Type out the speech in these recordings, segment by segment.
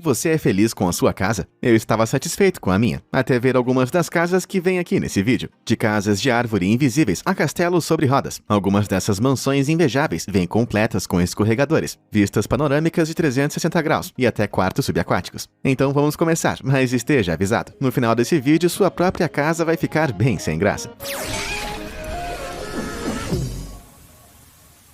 Você é feliz com a sua casa? Eu estava satisfeito com a minha, até ver algumas das casas que vem aqui nesse vídeo. De casas de árvore invisíveis a castelos sobre rodas. Algumas dessas mansões invejáveis vêm completas com escorregadores, vistas panorâmicas de 360 graus e até quartos subaquáticos. Então vamos começar, mas esteja avisado. No final desse vídeo, sua própria casa vai ficar bem sem graça.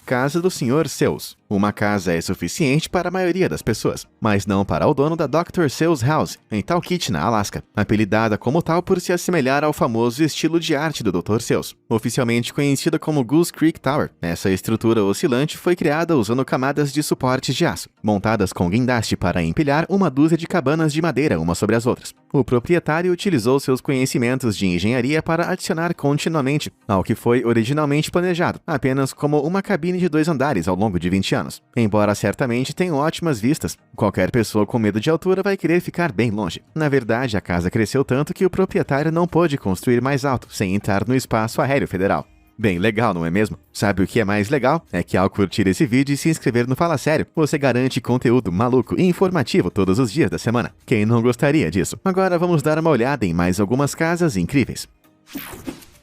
Casa do Sr. Seuss. Uma casa é suficiente para a maioria das pessoas, mas não para o dono da Dr. Seuss House, em Talkeetna, Alaska, apelidada como tal por se assemelhar ao famoso estilo de arte do Dr. Seuss. Oficialmente conhecida como Goose Creek Tower, essa estrutura oscilante foi criada usando camadas de suportes de aço, montadas com guindaste para empilhar uma dúzia de cabanas de madeira umas sobre as outras. O proprietário utilizou seus conhecimentos de engenharia para adicionar continuamente ao que foi originalmente planejado, apenas como uma cabine de 2 andares ao longo de 20 anos. Embora certamente tenham ótimas vistas, qualquer pessoa com medo de altura vai querer ficar bem longe. Na verdade, a casa cresceu tanto que o proprietário não pôde construir mais alto, sem entrar no espaço aéreo federal. Bem legal, não é mesmo? Sabe o que é mais legal? É que ao curtir esse vídeo e se inscrever no Fala Sério, você garante conteúdo maluco e informativo todos os dias da semana. Quem não gostaria disso? Agora vamos dar uma olhada em mais algumas casas incríveis.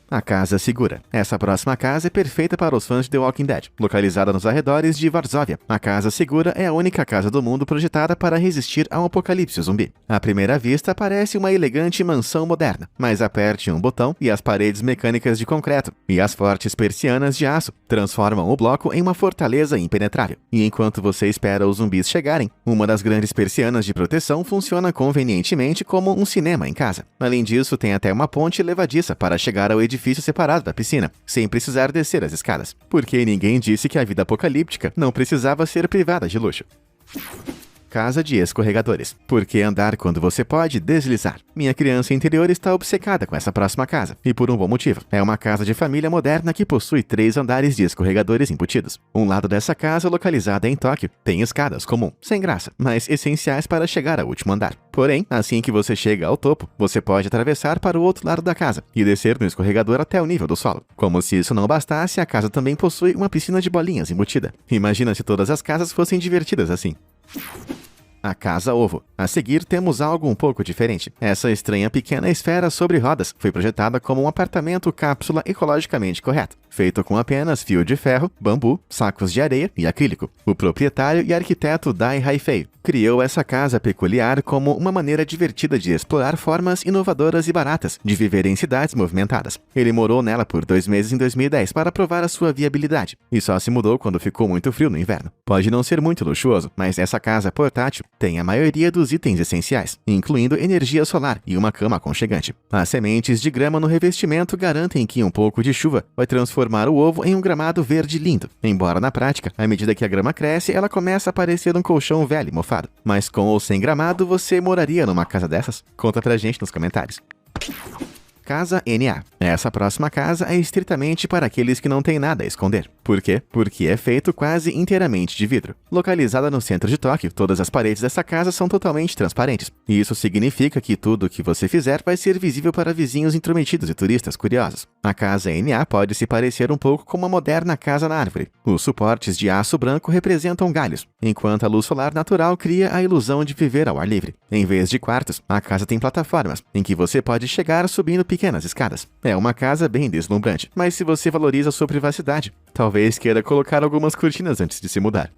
A Casa Segura. Essa próxima casa é perfeita para os fãs de The Walking Dead. Localizada nos arredores de Varsóvia, a Casa Segura é a única casa do mundo projetada para resistir a um apocalipse zumbi. À primeira vista, parece uma elegante mansão moderna, mas aperte um botão e as paredes mecânicas de concreto e as fortes persianas de aço transformam o bloco em uma fortaleza impenetrável. E enquanto você espera os zumbis chegarem, uma das grandes persianas de proteção funciona convenientemente como um cinema em casa. Além disso, tem até uma ponte levadiça para chegar ao edifício separado da piscina, sem precisar descer as escadas. Porque ninguém disse que a vida apocalíptica não precisava ser privada de luxo. Casa de escorregadores. Por que andar quando você pode deslizar? Minha criança interior está obcecada com essa próxima casa, e por um bom motivo. É uma casa de família moderna que possui 3 andares de escorregadores embutidos. Um lado dessa casa, localizada em Tóquio, tem escadas comum, sem graça, mas essenciais para chegar ao último andar. Porém, assim que você chega ao topo, você pode atravessar para o outro lado da casa e descer no escorregador até o nível do solo. Como se isso não bastasse, a casa também possui uma piscina de bolinhas embutida. Imagina se todas as casas fossem divertidas assim. A Casa Ovo. A seguir, temos algo um pouco diferente. Essa estranha pequena esfera sobre rodas foi projetada como um apartamento cápsula ecologicamente correto, feito com apenas fio de ferro, bambu, sacos de areia e acrílico. O proprietário e arquiteto Dai Haifei criou essa casa peculiar como uma maneira divertida de explorar formas inovadoras e baratas de viver em cidades movimentadas. Ele morou nela por 2 meses em 2010 para provar a sua viabilidade, e só se mudou quando ficou muito frio no inverno. Pode não ser muito luxuoso, mas essa casa portátil tem a maioria dos itens essenciais, incluindo energia solar e uma cama aconchegante. As sementes de grama no revestimento garantem que um pouco de chuva vai transformar o ovo em um gramado verde lindo. Embora na prática, à medida que a grama cresce, ela começa a parecer um colchão velho e mofado. Mas com ou sem gramado, você moraria numa casa dessas? Conta pra gente nos comentários. Casa NA. Essa próxima casa é estritamente para aqueles que não têm nada a esconder. Por quê? Porque é feito quase inteiramente de vidro. Localizada no centro de Tóquio, todas as paredes dessa casa são totalmente transparentes. E isso significa que tudo o que você fizer vai ser visível para vizinhos intrometidos e turistas curiosos. A casa NA pode se parecer um pouco com uma moderna casa na árvore. Os suportes de aço branco representam galhos, enquanto a luz solar natural cria a ilusão de viver ao ar livre. Em vez de quartos, a casa tem plataformas, em que você pode chegar subindo pequenas escadas. É uma casa bem deslumbrante, mas se você valoriza sua privacidade, talvez queira colocar algumas cortinas antes de se mudar.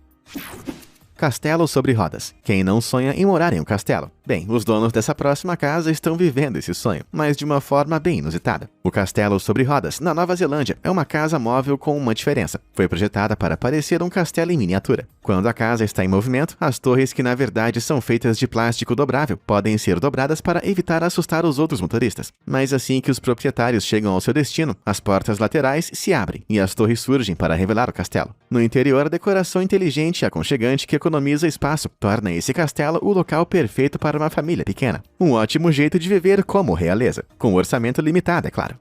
Castelo sobre rodas. Quem não sonha em morar em um castelo? Bem, os donos dessa próxima casa estão vivendo esse sonho, mas de uma forma bem inusitada. O Castelo sobre Rodas, na Nova Zelândia, é uma casa móvel com uma diferença. Foi projetada para parecer um castelo em miniatura. Quando a casa está em movimento, as torres, que na verdade são feitas de plástico dobrável, podem ser dobradas para evitar assustar os outros motoristas. Mas assim que os proprietários chegam ao seu destino, as portas laterais se abrem e as torres surgem para revelar o castelo. No interior, a decoração inteligente e aconchegante que economiza espaço torna esse castelo o local perfeito para uma família pequena. Um ótimo jeito de viver como realeza, com orçamento limitado, é claro.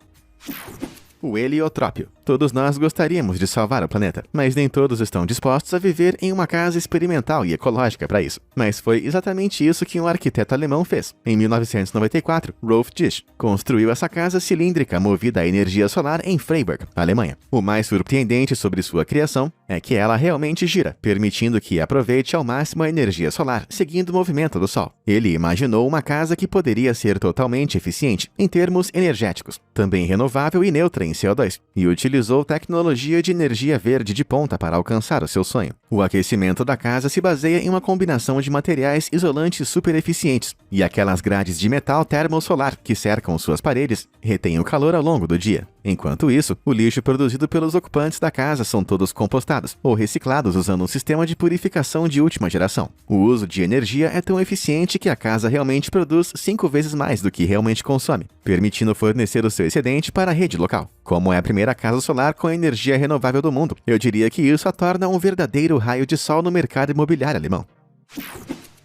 O heliotrópio. Todos nós gostaríamos de salvar o planeta, mas nem todos estão dispostos a viver em uma casa experimental e ecológica para isso. Mas foi exatamente isso que um arquiteto alemão fez. Em 1994, Rolf Disch construiu essa casa cilíndrica movida a energia solar em Freiburg, Alemanha. O mais surpreendente sobre sua criação é que ela realmente gira, permitindo que aproveite ao máximo a energia solar, seguindo o movimento do Sol. Ele imaginou uma casa que poderia ser totalmente eficiente em termos energéticos, também renovável e neutra em CO2, e utilizou tecnologia de energia verde de ponta para alcançar o seu sonho. O aquecimento da casa se baseia em uma combinação de materiais isolantes super eficientes, e aquelas grades de metal termosolar que cercam suas paredes retêm o calor ao longo do dia. Enquanto isso, o lixo produzido pelos ocupantes da casa são todos compostados ou reciclados usando um sistema de purificação de última geração. O uso de energia é tão eficiente que a casa realmente produz 5 vezes mais do que realmente consome, permitindo fornecer o seu excedente para a rede local. Como é a primeira casa solar com energia renovável do mundo, eu diria que isso a torna um verdadeiro raio de sol no mercado imobiliário alemão.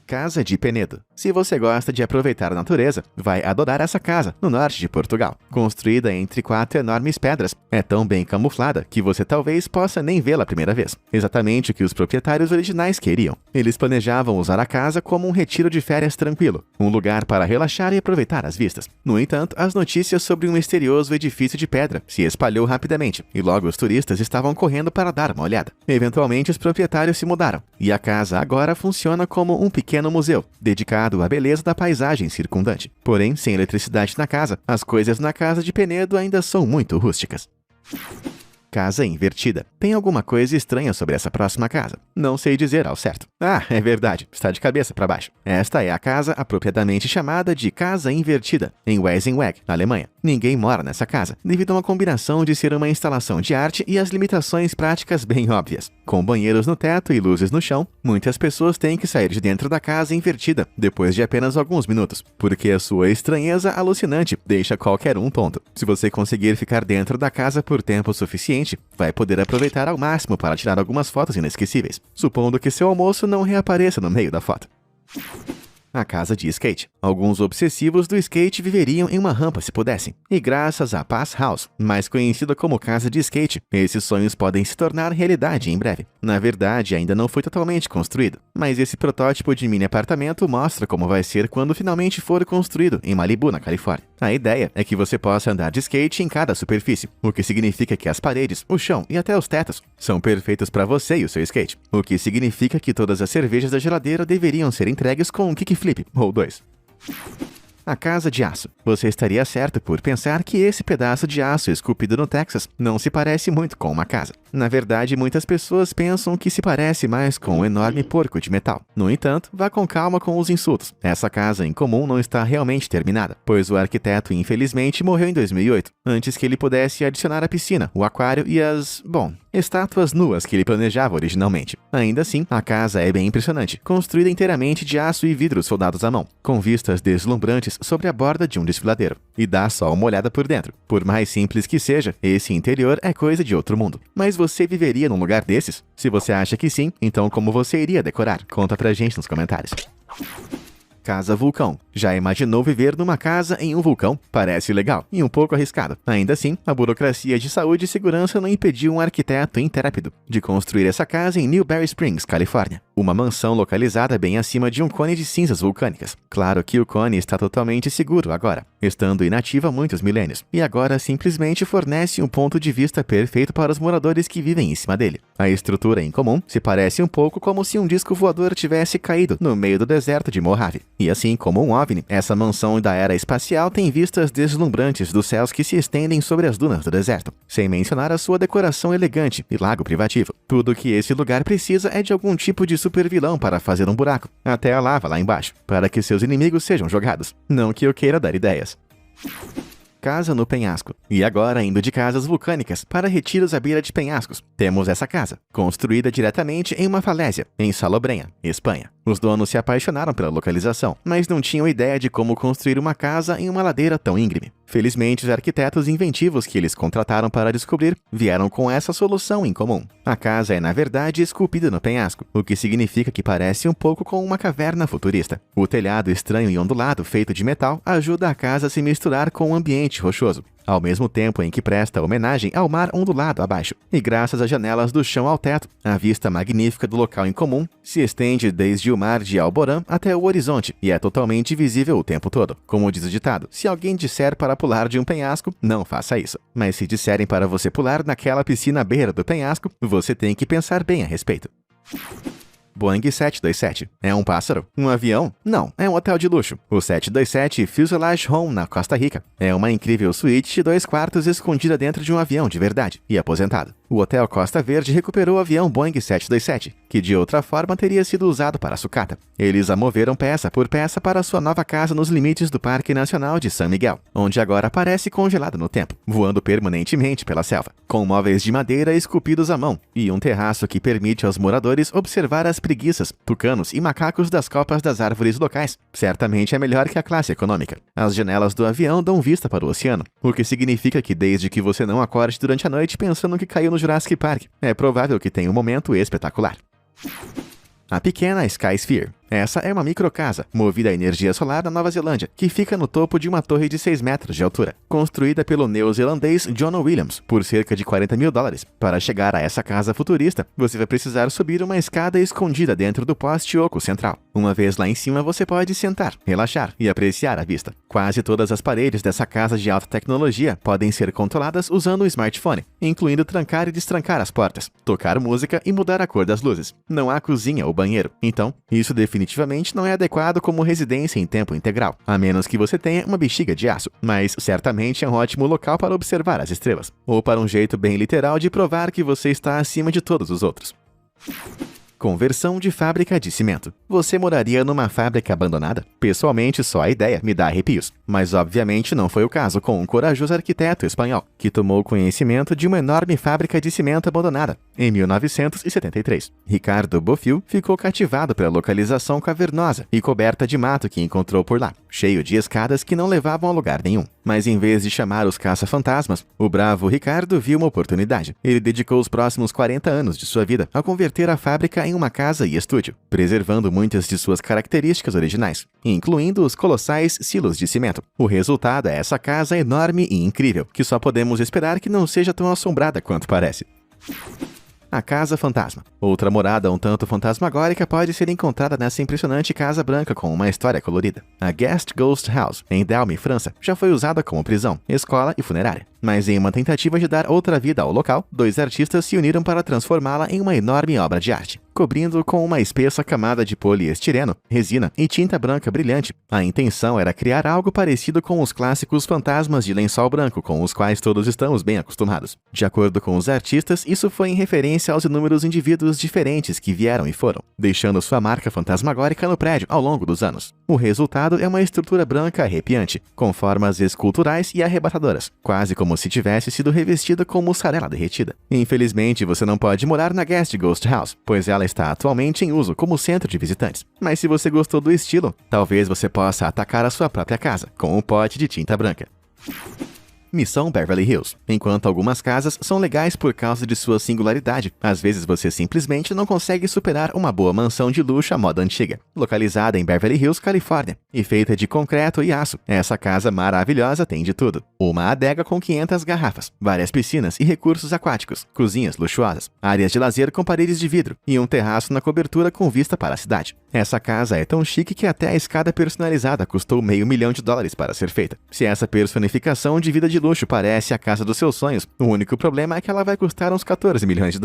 Casa de Penedo. Se você gosta de aproveitar a natureza, vai adorar essa casa, no norte de Portugal. Construída entre 4 enormes pedras, é tão bem camuflada que você talvez possa nem vê-la a primeira vez. Exatamente o que os proprietários originais queriam. Eles planejavam usar a casa como um retiro de férias tranquilo, um lugar para relaxar e aproveitar as vistas. No entanto, as notícias sobre um misterioso edifício de pedra se espalhou rapidamente, e logo os turistas estavam correndo para dar uma olhada. Eventualmente, os proprietários se mudaram, e a casa agora funciona como um pequeno museu, dedicado à beleza da paisagem circundante. Porém, sem eletricidade na casa, as coisas na casa de Penedo ainda são muito rústicas. Casa invertida. Tem alguma coisa estranha sobre essa próxima casa. Não sei dizer ao certo. Ah, é verdade. Está de cabeça para baixo. Esta é a casa apropriadamente chamada de Casa Invertida, em Weisenweg, na Alemanha. Ninguém mora nessa casa, devido a uma combinação de ser uma instalação de arte e as limitações práticas bem óbvias. Com banheiros no teto e luzes no chão, muitas pessoas têm que sair de dentro da casa invertida depois de apenas alguns minutos, porque a sua estranheza alucinante deixa qualquer um tonto. Se você conseguir ficar dentro da casa por tempo suficiente, vai poder aproveitar ao máximo para tirar algumas fotos inesquecíveis, supondo que seu almoço não reapareça no meio da foto. A casa de skate. Alguns obsessivos do skate viveriam em uma rampa se pudessem. E graças à Pass House, mais conhecida como casa de skate, esses sonhos podem se tornar realidade em breve. Na verdade, ainda não foi totalmente construído, mas esse protótipo de mini apartamento mostra como vai ser quando finalmente for construído em Malibu, na Califórnia. A ideia é que você possa andar de skate em cada superfície, o que significa que as paredes, o chão e até os tetos são perfeitos para você e o seu skate, o que significa que todas as cervejas da geladeira deveriam ser entregues com um kickflip ou 2. A casa de aço. Você estaria certo por pensar que esse pedaço de aço esculpido no Texas não se parece muito com uma casa. Na verdade, muitas pessoas pensam que se parece mais com um enorme porco de metal. No entanto, vá com calma com os insultos. Essa casa em comum não está realmente terminada, pois o arquiteto infelizmente morreu em 2008, antes que ele pudesse adicionar a piscina, o aquário e estátuas nuas que ele planejava originalmente. Ainda assim, a casa é bem impressionante, construída inteiramente de aço e vidro soldados à mão, com vistas deslumbrantes sobre a borda de um desfiladeiro. E dá só uma olhada por dentro. Por mais simples que seja, esse interior é coisa de outro mundo. Mas você viveria num lugar desses? Se você acha que sim, então como você iria decorar? Conta pra gente nos comentários. Casa vulcão. Já imaginou viver numa casa em um vulcão? Parece legal e um pouco arriscado. Ainda assim, a burocracia de saúde e segurança não impediu um arquiteto intrépido de construir essa casa em Newberry Springs, Califórnia. Uma mansão localizada bem acima de um cone de cinzas vulcânicas. Claro que o cone está totalmente seguro agora, estando inativo há muitos milênios, e agora simplesmente fornece um ponto de vista perfeito para os moradores que vivem em cima dele. A estrutura em comum se parece um pouco como se um disco voador tivesse caído no meio do deserto de Mojave. E assim como um OVNI, essa mansão da era espacial tem vistas deslumbrantes dos céus que se estendem sobre as dunas do deserto, sem mencionar a sua decoração elegante e lago privativo. Tudo que esse lugar precisa é de algum tipo de supervilão para fazer um buraco, até a lava lá embaixo, para que seus inimigos sejam jogados. Não que eu queira dar ideias. Casa no penhasco. E agora indo de casas vulcânicas para retiros à beira de penhascos. Temos essa casa, construída diretamente em uma falésia, em Salobrenha, Espanha. Os donos se apaixonaram pela localização, mas não tinham ideia de como construir uma casa em uma ladeira tão íngreme. Felizmente, os arquitetos inventivos que eles contrataram para descobrir vieram com essa solução em comum. A casa é, na verdade, esculpida no penhasco, o que significa que parece um pouco com uma caverna futurista. O telhado estranho e ondulado feito de metal ajuda a casa a se misturar com o ambiente rochoso, ao mesmo tempo em que presta homenagem ao mar ondulado abaixo. E graças às janelas do chão ao teto, a vista magnífica do local em comum se estende desde o mar de Alborã até o horizonte e é totalmente visível o tempo todo. Como diz o ditado, se alguém disser para pular de um penhasco, não faça isso. Mas se disserem para você pular naquela piscina à beira do penhasco, você tem que pensar bem a respeito. Boeing 727. É um pássaro? Um avião? Não, é um hotel de luxo. O 727 Fuselage Home, na Costa Rica. É uma incrível suíte de 2 quartos escondida dentro de um avião de verdade e aposentado. O Hotel Costa Verde recuperou o avião Boeing 727, que de outra forma teria sido usado para sucata. Eles a moveram peça por peça para sua nova casa nos limites do Parque Nacional de San Miguel, onde agora parece congelado no tempo, voando permanentemente pela selva, com móveis de madeira esculpidos à mão e um terraço que permite aos moradores observar as preguiças, tucanos e macacos das copas das árvores locais. Certamente é melhor que a classe econômica. As janelas do avião dão vista para o oceano, o que significa que desde que você não acorde durante a noite pensando que caiu no Jurassic Park, é provável que tenha um momento espetacular. A pequena Sky Sphere. Essa é uma microcasa, movida a energia solar na Nova Zelândia, que fica no topo de uma torre de 6 metros de altura, construída pelo neozelandês John Williams, por cerca de $40 mil. Para chegar a essa casa futurista, você vai precisar subir uma escada escondida dentro do poste oco central. Uma vez lá em cima, você pode sentar, relaxar e apreciar a vista. Quase todas as paredes dessa casa de alta tecnologia podem ser controladas usando o smartphone, incluindo trancar e destrancar as portas, tocar música e mudar a cor das luzes. Não há cozinha ou banheiro, então isso definitivamente não é adequado como residência em tempo integral, a menos que você tenha uma bexiga de aço, mas certamente é um ótimo local para observar as estrelas, ou para um jeito bem literal de provar que você está acima de todos os outros. Conversão de fábrica de cimento. Você moraria numa fábrica abandonada? Pessoalmente, só a ideia me dá arrepios. Mas obviamente não foi o caso com um corajoso arquiteto espanhol, que tomou conhecimento de uma enorme fábrica de cimento abandonada, em 1973. Ricardo Bofill ficou cativado pela localização cavernosa e coberta de mato que encontrou por lá, cheio de escadas que não levavam a lugar nenhum. Mas em vez de chamar os caça-fantasmas, o bravo Ricardo viu uma oportunidade. Ele dedicou os próximos 40 anos de sua vida a converter a fábrica em uma casa e estúdio, preservando muitas de suas características originais, incluindo os colossais silos de cimento. O resultado é essa casa enorme e incrível, que só podemos esperar que não seja tão assombrada quanto parece. A Casa Fantasma. Outra morada um tanto fantasmagórica pode ser encontrada nessa impressionante casa branca com uma história colorida. A Guest Ghost House, em Delme, França, já foi usada como prisão, escola e funerária. Mas em uma tentativa de dar outra vida ao local, 2 artistas se uniram para transformá-la em uma enorme obra de arte, cobrindo com uma espessa camada de poliestireno, resina e tinta branca brilhante. A intenção era criar algo parecido com os clássicos fantasmas de lençol branco com os quais todos estamos bem acostumados. De acordo com os artistas, isso foi em referência aos inúmeros indivíduos diferentes que vieram e foram, deixando sua marca fantasmagórica no prédio ao longo dos anos. O resultado é uma estrutura branca arrepiante, com formas esculturais e arrebatadoras, quase como se tivesse sido revestida com mussarela derretida. Infelizmente, você não pode morar na Guest Ghost House, pois ela está atualmente em uso como centro de visitantes. Mas se você gostou do estilo, talvez você possa atacar a sua própria casa com um pote de tinta branca. Missão Beverly Hills. Enquanto algumas casas são legais por causa de sua singularidade, às vezes você simplesmente não consegue superar uma boa mansão de luxo à moda antiga. Localizada em Beverly Hills, Califórnia, e feita de concreto e aço, essa casa maravilhosa tem de tudo. Uma adega com 500 garrafas, várias piscinas e recursos aquáticos, cozinhas luxuosas, áreas de lazer com paredes de vidro e um terraço na cobertura com vista para a cidade. Essa casa é tão chique que até a escada personalizada custou $500 mil para ser feita. Se essa personificação de vida de luxo parece a casa dos seus sonhos, o único problema é que ela vai custar uns $14 milhões.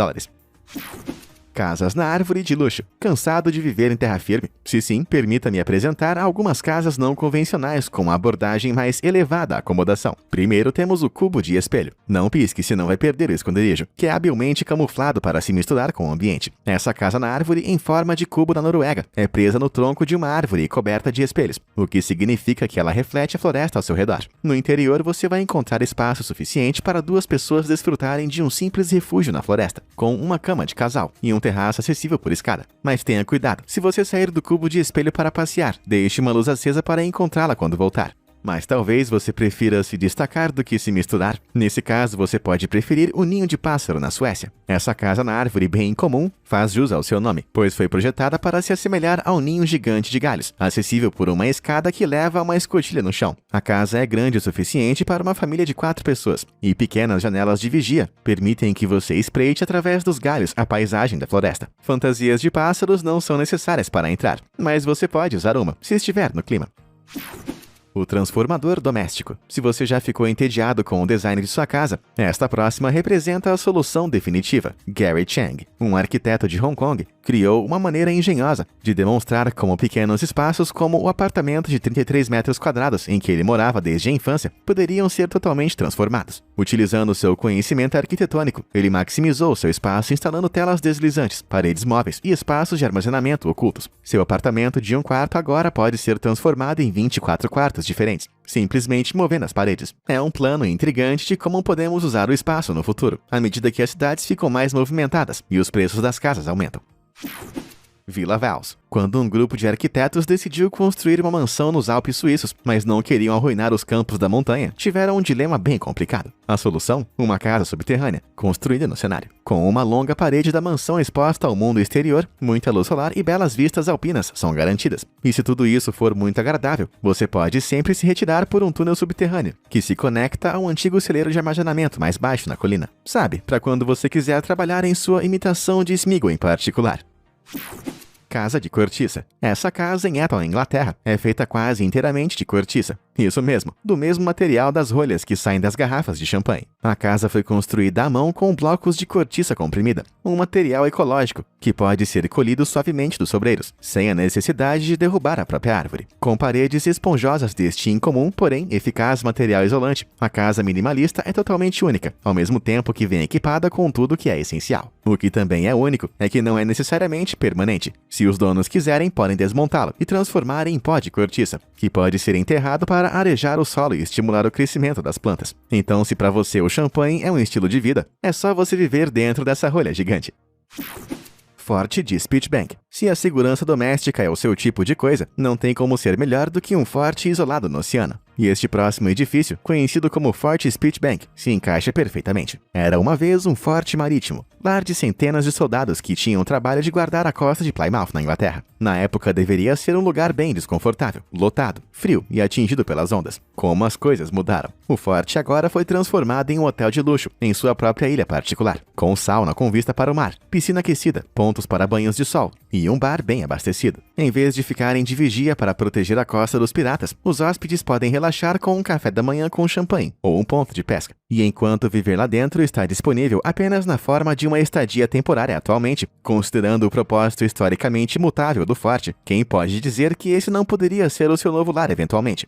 Casas na árvore de luxo. Cansado de viver em terra firme? Se sim, permita-me apresentar algumas casas não convencionais com uma abordagem mais elevada à acomodação. Primeiro temos o cubo de espelho. Não pisque, senão vai perder o esconderijo, que é habilmente camuflado para se misturar com o ambiente. Essa casa na árvore, em forma de cubo da Noruega, é presa no tronco de uma árvore e coberta de espelhos, o que significa que ela reflete a floresta ao seu redor. No interior, você vai encontrar espaço suficiente para 2 pessoas desfrutarem de um simples refúgio na floresta, com uma cama de casal e um terraço acessível por escada. Mas tenha cuidado, se você sair do cubo de espelho para passear, deixe uma luz acesa para encontrá-la quando voltar. Mas talvez você prefira se destacar do que se misturar. Nesse caso, você pode preferir o ninho de pássaro na Suécia. Essa casa na árvore bem comum faz jus ao seu nome, pois foi projetada para se assemelhar ao ninho gigante de galhos, acessível por uma escada que leva a uma escotilha no chão. A casa é grande o suficiente para uma família de 4 pessoas, e pequenas janelas de vigia permitem que você espreite através dos galhos a paisagem da floresta. Fantasias de pássaros não são necessárias para entrar, mas você pode usar uma, se estiver no clima. O transformador doméstico. Se você já ficou entediado com o design de sua casa, esta próxima representa a solução definitiva. Gary Chang, um arquiteto de Hong Kong, criou uma maneira engenhosa de demonstrar como pequenos espaços como o apartamento de 33 metros quadrados em que ele morava desde a infância poderiam ser totalmente transformados. Utilizando seu conhecimento arquitetônico, ele maximizou seu espaço instalando telas deslizantes, paredes móveis e espaços de armazenamento ocultos. Seu apartamento de 1 quarto agora pode ser transformado em 24 quartos diferentes, simplesmente movendo as paredes. É um plano intrigante de como podemos usar o espaço no futuro, à medida que as cidades ficam mais movimentadas e os preços das casas aumentam. Vila Vals. Quando um grupo de arquitetos decidiu construir uma mansão nos Alpes suíços, mas não queriam arruinar os campos da montanha, tiveram um dilema bem complicado. A solução? Uma casa subterrânea, construída no cenário. Com uma longa parede da mansão exposta ao mundo exterior, muita luz solar e belas vistas alpinas são garantidas. E se tudo isso for muito agradável, você pode sempre se retirar por um túnel subterrâneo, que se conecta a um antigo celeiro de armazenamento mais baixo na colina. Sabe, para quando você quiser trabalhar em sua imitação de Sméagol em particular. Casa de cortiça. Essa casa em Eton, Inglaterra, é feita quase inteiramente de cortiça. Isso mesmo, do mesmo material das rolhas que saem das garrafas de champanhe. A casa foi construída à mão com blocos de cortiça comprimida, um material ecológico que pode ser colhido suavemente dos sobreiros, sem a necessidade de derrubar a própria árvore. Com paredes esponjosas deste incomum, porém eficaz material isolante, a casa minimalista é totalmente única, ao mesmo tempo que vem equipada com tudo que é essencial. O que também é único é que não é necessariamente permanente. Se os donos quiserem, podem desmontá-lo e transformar em pó de cortiça, que pode ser enterrado para arejar o solo e estimular o crescimento das plantas. Então, se para você o champanhe é um estilo de vida, é só você viver dentro dessa rolha gigante. Forte de Spitbank. Se a segurança doméstica é o seu tipo de coisa, não tem como ser melhor do que um forte isolado no oceano. E este próximo edifício, conhecido como Forte Spitbank, se encaixa perfeitamente. Era uma vez um forte marítimo, lar de centenas de soldados que tinham o trabalho de guardar a costa de Plymouth, na Inglaterra. Na época deveria ser um lugar bem desconfortável, lotado, frio e atingido pelas ondas. Como as coisas mudaram. O forte agora foi transformado em um hotel de luxo, em sua própria ilha particular, com sauna com vista para o mar, piscina aquecida, pontos para banhos de sol e um bar bem abastecido. Em vez de ficarem de vigia para proteger a costa dos piratas, os hóspedes podem relaxar com um café da manhã com champanhe ou um ponto de pesca. E enquanto viver lá dentro está disponível apenas na forma de uma estadia temporária atualmente, considerando o propósito historicamente imutável do forte, quem pode dizer que esse não poderia ser o seu novo lar eventualmente?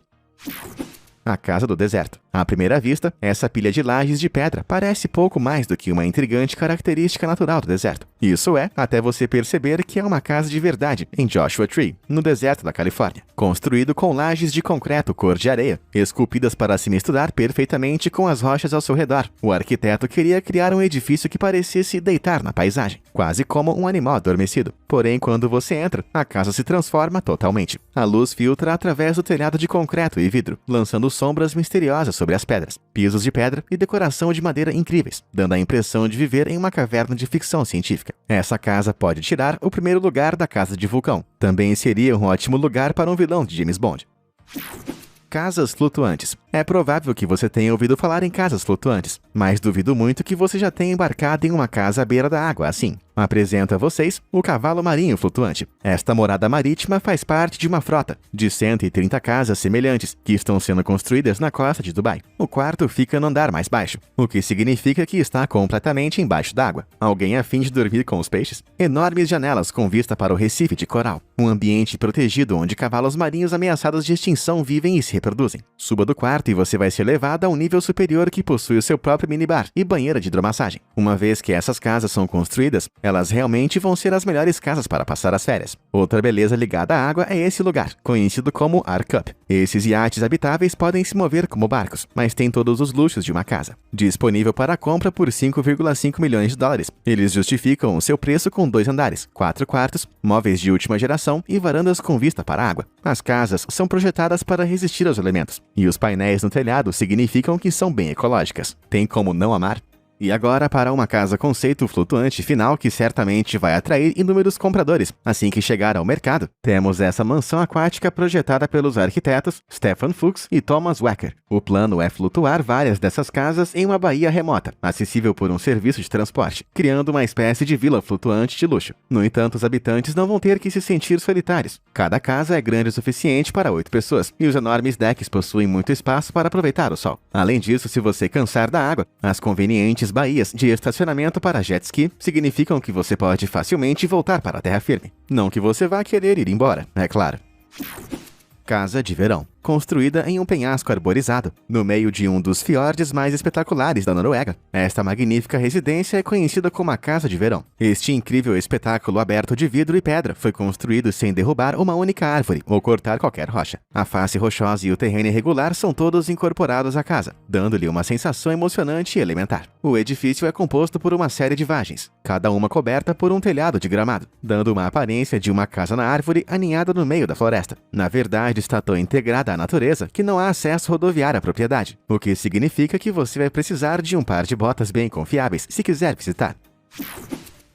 A Casa do Deserto. À primeira vista, essa pilha de lajes de pedra parece pouco mais do que uma intrigante característica natural do deserto. Isso é, até você perceber que é uma casa de verdade em Joshua Tree, no deserto da Califórnia. Construído com lajes de concreto cor de areia, esculpidas para se misturar perfeitamente com as rochas ao seu redor. O arquiteto queria criar um edifício que parecesse deitar na paisagem, quase como um animal adormecido. Porém, quando você entra, a casa se transforma totalmente. A luz filtra através do telhado de concreto e vidro, lançando sombras misteriosas sobre as pedras, pisos de pedra e decoração de madeira incríveis, dando a impressão de viver em uma caverna de ficção científica. Essa casa pode tirar o primeiro lugar da Casa de Vulcão. Também seria um ótimo lugar para um vilão de James Bond. Casas flutuantes. É provável que você tenha ouvido falar em casas flutuantes, mas duvido muito que você já tenha embarcado em uma casa à beira da água assim. Apresento a vocês o cavalo marinho flutuante. Esta morada marítima faz parte de uma frota de 130 casas semelhantes que estão sendo construídas na costa de Dubai. O quarto fica no andar mais baixo, o que significa que está completamente embaixo d'água. Alguém a fim de dormir com os peixes? Enormes janelas com vista para o Recife de coral. Um ambiente protegido onde cavalos marinhos ameaçados de extinção vivem e se reproduzem. Suba do quarto e você vai ser levado a um nível superior que possui o seu próprio minibar e banheira de hidromassagem. Uma vez que essas casas são construídas, elas realmente vão ser as melhores casas para passar as férias. Outra beleza ligada à água é esse lugar, conhecido como Arcup. Esses iates habitáveis podem se mover como barcos, mas têm todos os luxos de uma casa. Disponível para compra por 5,5 milhões de dólares. Eles justificam o seu preço com 2 andares, 4 quartos, móveis de última geração e varandas com vista para a água. As casas são projetadas para resistir aos elementos, e os painéis no telhado significam que são bem ecológicas. Tem como não amar? E agora para uma casa conceito flutuante final que certamente vai atrair inúmeros compradores assim que chegar ao mercado. Temos essa mansão aquática projetada pelos arquitetos Stefan Fuchs e Thomas Wecker. O plano é flutuar várias dessas casas em uma baía remota, acessível por um serviço de transporte, criando uma espécie de vila flutuante de luxo. No entanto, os habitantes não vão ter que se sentir solitários. Cada casa é grande o suficiente para 8 pessoas, e os enormes decks possuem muito espaço para aproveitar o sol. Além disso, se você cansar da água, as convenientes baías de estacionamento para jet ski significam que você pode facilmente voltar para a terra firme. Não que você vá querer ir embora, é claro. Casa de verão. Construída em um penhasco arborizado, no meio de um dos fiordes mais espetaculares da Noruega. Esta magnífica residência é conhecida como a Casa de Verão. Este incrível espetáculo aberto de vidro e pedra foi construído sem derrubar uma única árvore ou cortar qualquer rocha. A face rochosa e o terreno irregular são todos incorporados à casa, dando-lhe uma sensação emocionante e elementar. O edifício é composto por uma série de vagens, cada uma coberta por um telhado de gramado, dando uma aparência de uma casa na árvore aninhada no meio da floresta. Na verdade, está tão integrada à natureza que não há acesso rodoviário à propriedade, o que significa que você vai precisar de um par de botas bem confiáveis se quiser visitar.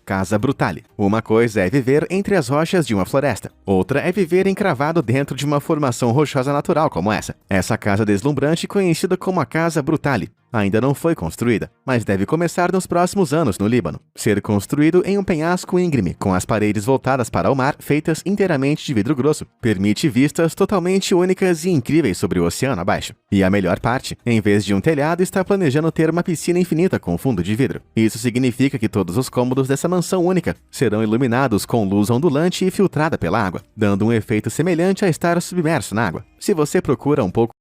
Casa Brutale. Uma coisa é viver entre as rochas de uma floresta, outra é viver encravado dentro de uma formação rochosa natural como essa. Essa casa deslumbrante, conhecida como a Casa Brutale, ainda não foi construída, mas deve começar nos próximos anos no Líbano. Ser construído em um penhasco íngreme, com as paredes voltadas para o mar, feitas inteiramente de vidro grosso, permite vistas totalmente únicas e incríveis sobre o oceano abaixo. E a melhor parte, em vez de um telhado, está planejando ter uma piscina infinita com fundo de vidro. Isso significa que todos os cômodos dessa mansão única serão iluminados com luz ondulante e filtrada pela água, dando um efeito semelhante a estar submerso na água. Se você procura um pouco